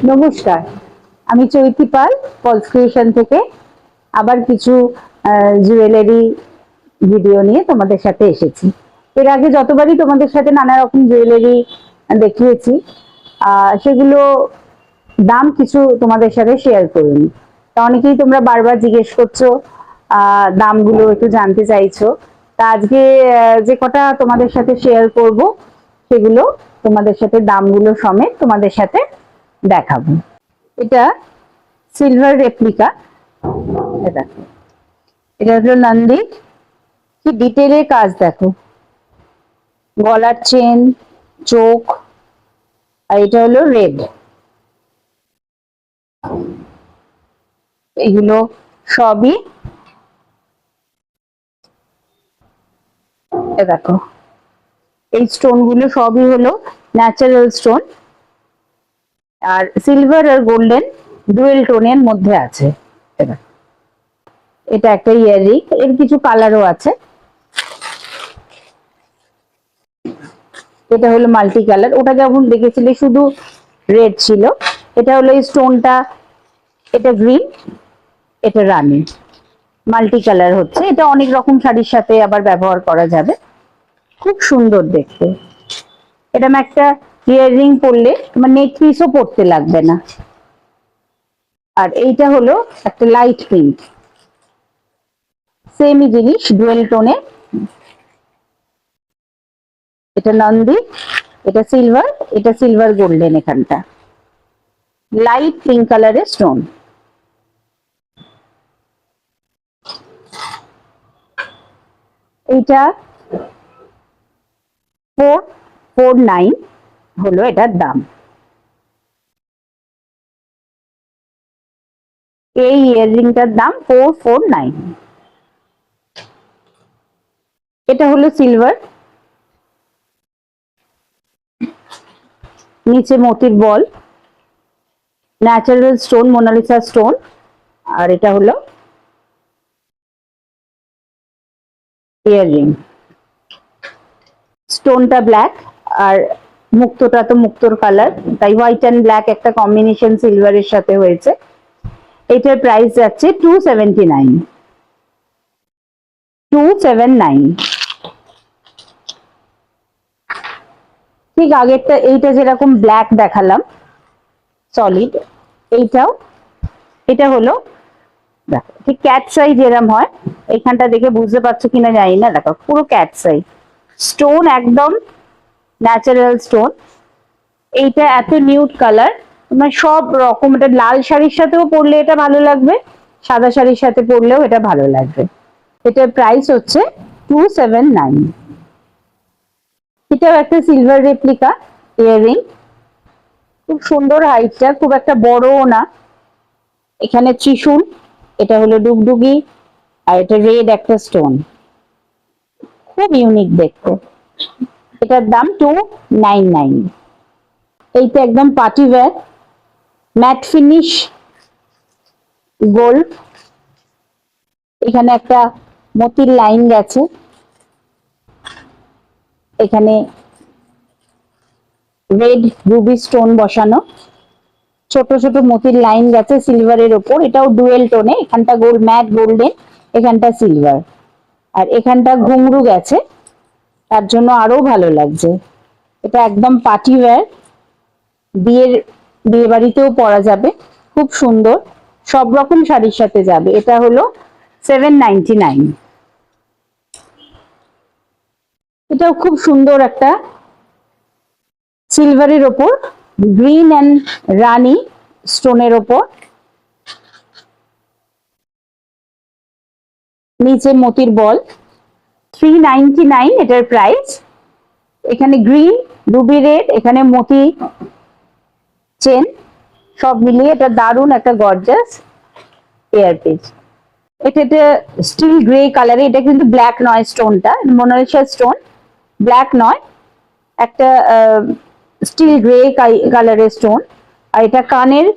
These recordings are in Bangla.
নমস্কার, আমি চৈতি পাল পলস ক্রিয়েশন থেকে আবার কিছু জুয়েলারি ভিডিও নিয়ে তোমাদের সাথে এসেছি। এর আগে যতবারই তোমাদের সাথে নানা রকম জুয়েলারি দেখিয়েছি, সেগুলো দাম কিছু তোমাদের সাথে শেয়ার করিনি। তা অনেকেই তোমরা বারবার জিজ্ঞেস করছো, দামগুলো একটু জানতে চাইছো। তা আজকে যে কটা তোমাদের সাথে শেয়ার করব সেগুলো তোমাদের সাথে দামগুলো সমেত তোমাদের সাথে দেখাবো। এটা সিলভার রেপ্লিকা, দেখো এটা হলো নন্দী, কি ডিটেলে কাজ দেখো, গলার চেন, চোখ, আর এটা হলো রেড। এগুলো সবই দেখো, এই স্টোন গুলো সবই হলো ন্যাচারাল স্টোন, আর সিলভার আর গোল্ডেন ডুয়েল টোনের মধ্যে আছে। এটা একটা ইয়াররিং, এর কিছু কালারও আছে। এটা হলো মাল্টি কালার, ওটা যখন দেখেছিলে শুধু রেড ছিল, এটা হলো এই স্টোনটা, এটা গ্রিন, এটা রানি, মাল্টি কালার হচ্ছে। এটা অনেক রকম শাড়ির সাথে আবার ব্যবহার করা যাবে, খুব সুন্দর দেখতে। এটা একটা ইয়াররিং পরলে তোমার নেক পিসও পরতে লাগবে না। আর এইটা হলো একটা লাইট পিঙ্ক, সেমই জিনিস ডুয়েল টোনে। এটা নন্দী, এটা সিলভার গোল্ডেন, এখানটা লাইট পিঙ্ক কালারের স্টোন। এইটা 449 হলো এটার দাম। এই ইয়াররিংটার দাম 449। এটা হলো সিলভার, নিচে মতির বল, ন্যাচারাল স্টোন, মোনালিসা স্টোন। আর এটা হলো ইয়াররিং, স্টোনটা ব্ল্যাক আর মুক্তটা তো মুক্তোর কালার, তাই হোয়াইট অ্যান্ড ব্ল্যাক একটা কম্বিনেশন সিলভারের সাথে হয়েছে। এটার প্রাইস যাচ্ছে 279। ঠিক আগেরটা, এইটা যেরকম ব্ল্যাক দেখালাম সলিড, এইটাও, এটা হলো দেখো ঠিক ক্যাট সাই যেরকম হয়, এইখানটা দেখে বুঝতে পারছো কিনা জানি না, দেখো পুরো ক্যাট সাই স্টোন, একদম ন্যাচারাল স্টোন। এইটা এত নিউড কালার, মানে সব রকম, এটা লাল শাড়ির সাথেও পরলে এটা ভালো লাগবে, সাদা শাড়ির সাথে পরলেও এটা ভালো লাগবে। এটার প্রাইস হচ্ছে 279। এটাও একটা সিলভার রেপ্লিকা ইয়াররিং, খুব সুন্দর হাইটটা, খুব একটা বড়ও না। এখানে ত্রিশূল, এটা হলো ডুগডুগি, আর এটা রেড একটা স্টোন, খুব ইউনিক দেখতে। এটার দাম 299। এইটা একদম party wear, mat finish gold, এখানে একটা মতির লাইন গেছে, এখানে রেড রুবি স্টোন বসানো, ছোট ছোট মতির লাইন গেছে সিলভারের ওপর। এটাও ডুয়েল টোনে, এখানটা গোল্ড, ম্যাট গোল্ডেন, এখানটা সিলভার, আর এখানটা ঘুংরু গেছে, তার জন্য আরো ভালো লাগছে। এটা একদম পার্টি ওয়্যার, বিয়ে বাড়িতেও পরা যাবে, খুব সুন্দর, সব রকম শাড়ির সাথে যাবে। এটা হলো 799। এটাও খুব সুন্দর একটা সিলভারের ওপর গ্রিন অ্যান্ড রানি স্টোনের ওপর, নিচে মতির বল। 399 এটার প্রাইস। এখানে গ্রিন, রুবি রেড, এখানে মতি চেন, সব মিলিয়ে এটা দারুণ একটা গর্জাস ইয়ারপিস। এটা স্টিল গ্রে কালারে, এটা কিন্তু ব্ল্যাক নয়, স্টোনটা মোনালিসা স্টোন, ব্ল্যাক নয়, একটা স্টিল গ্রে কালারের স্টোন। আর এটা কানের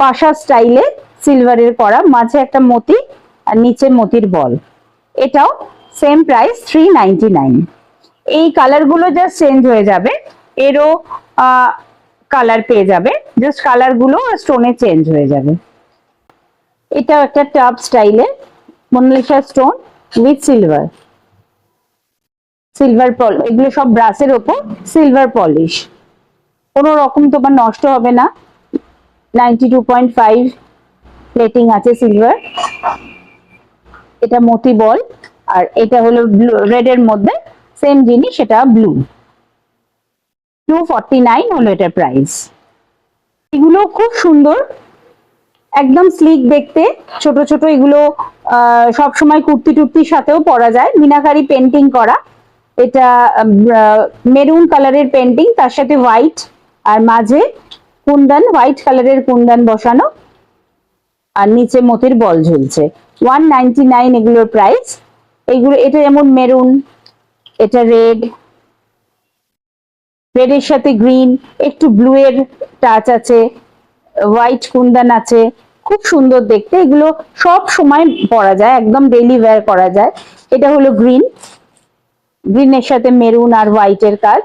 পাশা স্টাইলে সিলভারের করা, মাঝে একটা মতি আর নিচে মতির বল। এটাও সেম প্রাইস 399। এই কালার গুলো জাস্ট চেঞ্জ হয়ে যাবে, এরও কালার পেয়ে যাবে, জাস্ট কালার গুলো স্টোনে চেঞ্জ হয়ে যাবে। এটাও একটা টাব স্টাইলে Mona Lisa stone with silver, silver এগুলো সব ব্রাসের ওপর সিলভার পলিশ, কোনো রকম তোমার নষ্ট হবে না। 92.5 প্লেটিং আছে সিলভার। এটা মতি বল, আর এটা হলো ব্লু রেড এর মধ্যে সেম জিনিস, সেটা ব্লু। 249 হলো এটার প্রাইস। এগুলো খুব সুন্দর, একদম স্লিক দেখতে, ছোট ছোট এগুলো সব সময় কুর্তি টুর্তির সাথেও পরা যায়। মিনাকারি পেন্টিং করা, এটা মেরুন কালারের পেন্টিং, তার সাথে হোয়াইট, আর মাঝে কুন্দন, হোয়াইট কালারের কুন্দন বসানো, আর নিচে মতির বল ঝুলছে। 199 এগুলোর প্রাইস। এগুলো এটা যেমন মেরুন, এটা রেড, রেডের সাথে গ্রিন, একটু ব্লু এর টাচ আছে, হোয়াইট কুন্দন আছে, খুব সুন্দর দেখতে। এগুলো সব সময় পরা যায়, একদম ডেইলি ওয়্যার করা যায়। এটা হলো গ্রিন, গ্রিনের সাথে মেরুন আর হোয়াইটের কাজ।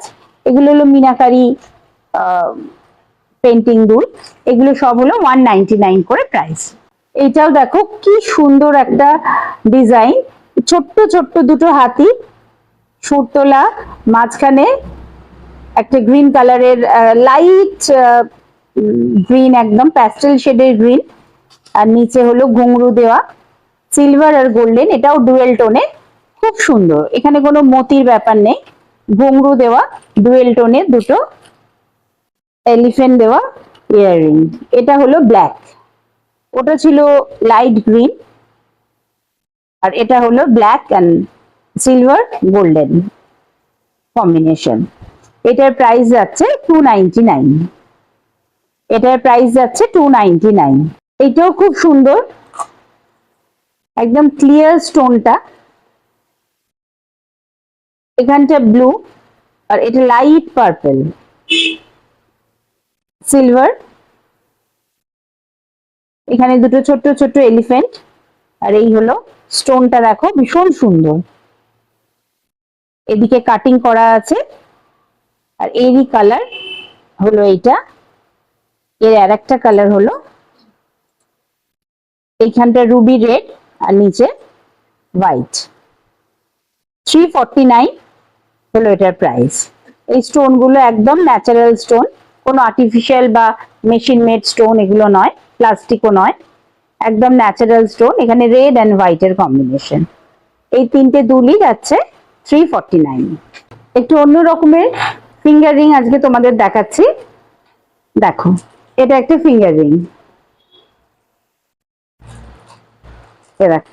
এগুলো হলো মিনাকারি পেন্টিং দুল। এগুলো সব হলো 199 করে প্রাইস। এইটাও দেখো কি সুন্দর একটা ডিজাইন, ছোট্ট ছোট্ট দুটো হাতি, সুর তোলা, মাঝখানে একটা গ্রিন কালারের লাইট গ্রিন, একদম প্যাস্টেল শেডের গ্রিন, আর নিচে হলো ঘুংরু দেওয়া সিলভার আর গোল্ডেন, এটাও ডুয়েল টোনে, খুব সুন্দর। এখানে কোনো মতির ব্যাপার নেই, ঘুংরু দেওয়া ডুয়েল টোনে, দুটো এলিফ্যান্ট দেওয়া ইয়াররিং। এটা হলো ব্ল্যাক, ওটা ছিল লাইট গ্রিন, আর এটা হলো black and silver golden combination. এটার প্রাইস যাচ্ছে 299। এটার প্রাইস যাচ্ছে 299। এটাও খুব সুন্দর, একদম ক্লিয়ার স্টোনটা, এখানটা ব্লু, আর এটা লাইট পার্পল, সিলভার, এখানে দুটো ছোট্ট ছোট্ট এলিফ্যান্ট, আর এই হলো স্টোনটা, দেখো ভীষণ সুন্দর। এদিকে কাটিং করা আছে, আর এরই কালার হলো এইটা। এর আর একটা কালার হলো এইখানটা রুবি রেড, আর নিচে হোয়াইট। 349 হলো এটার প্রাইস। এই স্টোন গুলো একদম ন্যাচারাল স্টোন, কোনো আর্টিফিশিয়াল বা মেশিন মেড স্টোন এগুলো নয়, প্লাস্টিকও নয়, একদম ন্যাচারাল স্টোন। এখানে রেড অ্যান্ড হোয়াইট এর কম্বিনেশন। এই তিনটে দুলই যাচ্ছে 349। একটু অন্য রকমের ফিঙ্গার রিং আজকে তোমাদের দেখাচ্ছি। দেখো এটা একটা ফিঙ্গার রিং, দেখো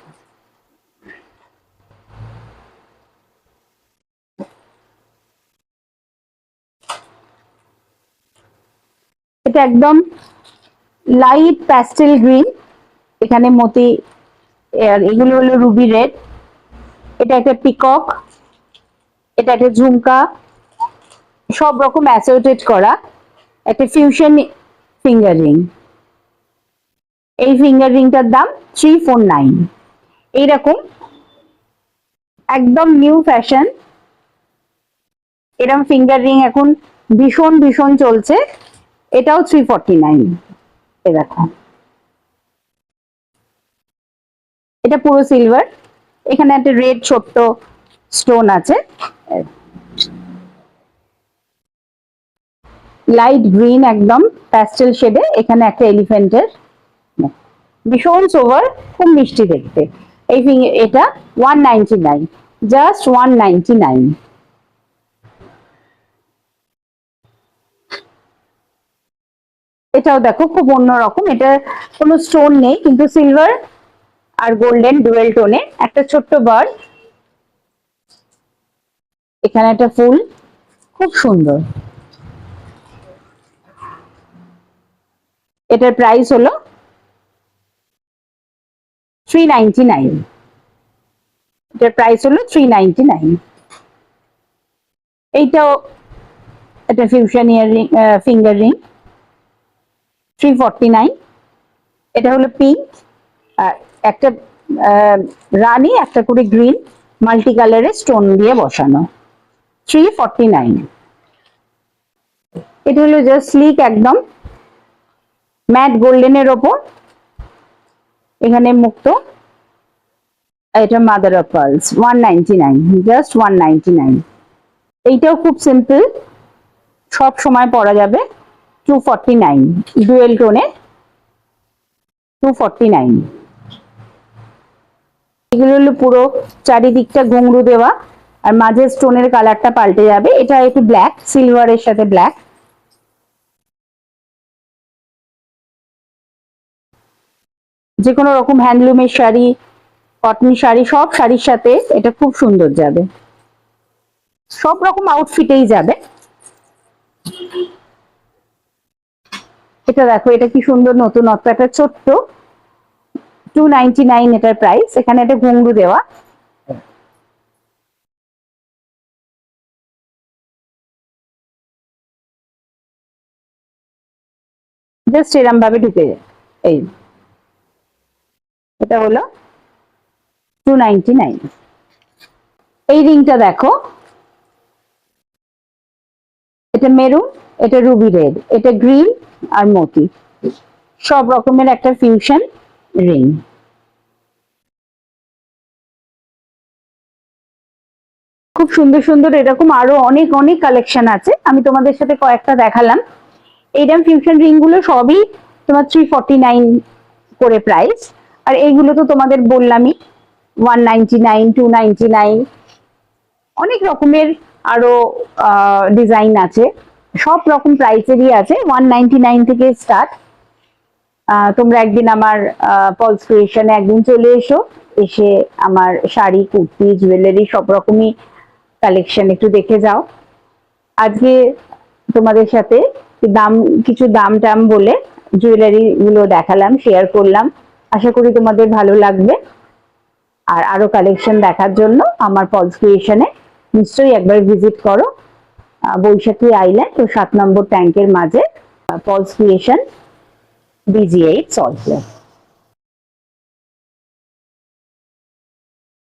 এটা একদম লাইট প্যাস্টেল গ্রিন, এখানে মতি, আর এগুলো হলো রুবি রেড। এটা একটা পিকক, এটা একটা ঝুমকা, সব রকম অ্যাসোসিয়েট করা একটা ফিউশন ফিঙ্গার রিং। এই ফিঙ্গার রিংটার দাম 349। এইরকম একদম নিউ ফ্যাশন এরকম ফিঙ্গার রিং এখন ভীষণ ভীষণ চলছে, এটাও 349। এ দেখো এটা পুরো সিলভার, এখানে একটা রেড ছোট্ট স্টোন আছে, লাইট গ্রিন একদম প্যাস্টেল শেডে, এখানে একটা এলিফ্যান্টের, ভীষণ সোভার, খুব মিষ্টি দেখতে। এই এটা 199, জাস্ট 199। এটাও দেখো খুব অন্যরকম, এটা কোনো স্টোন নেই, কিন্তু সিলভার আর গোল্ডেন ডুয়েল টোনে, একটা ছোট্ট বার্ড, এখানে একটা ফুল, খুব সুন্দর। এটার প্রাইস হলো 399। এটার প্রাইস হলো 399। এইটাও একটা ফিউশন ইয়াররিং, ফিঙ্গার রিং, 349। এটা হলো পিঙ্ক, আর একটা রানী, একটা করে গ্রিন মাল্টি কালারের স্টোন দিয়ে বসানো, 349। এটা হলো জাস্ট স্লিক একদম ম্যাট গোল্ডেনের ওপর, এখানে মুক্ত। এটা মাদার অফ পার্লস, 199, জাস্ট 199। এইটাও খুব সিম্পল, সব সময় পরা যাবে, 249, ডুয়েল টোনে 249। এগুলো হলো পুরো চারিদিকটা ঘুংরু দেওয়া, আর মাঝে স্টোনের কালারটা পাল্টে যাবে। এটা একটু ব্ল্যাক, সিলভারের সাথে ব্ল্যাক। যে কোনো রকম হ্যান্ডলুমের শাড়ি, কটন শাড়ি, সব শাড়ির সাথে এটা খুব সুন্দর যাবে, সব রকম আউটফিটেই যাবে। এটা দেখো, এটা কি সুন্দর নতুনত্ব, একটা ছোট্ট 299 এটার প্রাইস। এখানে একটা ঘুংরু দেওয়া, জাস্ট এরম ভাবে ঢুকে যায়। এই এটা হলো 299। এই রিংটা দেখো, এটা মেরুন, এটা রুবি রেড, এটা গ্রিন আর মতি, সব রকমের একটা ফিউশন রিং। খুব সুন্দর সুন্দর এরকম আরো অনেক অনেক কালেকশন আছে, আমি তোমাদের সাথে কয়েকটা দেখালাম। এইরকম ফিউশন রিং গুলো সবই তোমার 349 করে প্রাইস, আর এইগুলো তো তোমাদের বললামই 199, 299, অনেক রকমের আরো ডিজাইন আছে, সব রকম প্রাইসেরই আছে। 199 থেকে স্টার্ট। তোমরা একদিন আমার পলস ক্রিয়েশনে একদিন চলে এসো, এসে আমার শাড়ি, কুর্তি, জুয়েলারি সব রকমই কালেকশন একটু দেখে যাও। আজকে তোমাদের সাথে কিছু দাম টাম বলে জুয়েলারি গুলো দেখালাম, শেয়ার করলাম। আশা করি তোমাদের ভালো লাগবে। আর আরো কালেকশন দেখার জন্য আমার পলস ক্রিয়েশনে নিশ্চয়ই একবার ভিজিট করো। বৈশাখী আইল্যান্ড ও 7 নম্বর ট্যাঙ্কের মাঝে Paul's creation, BG8 salt lake.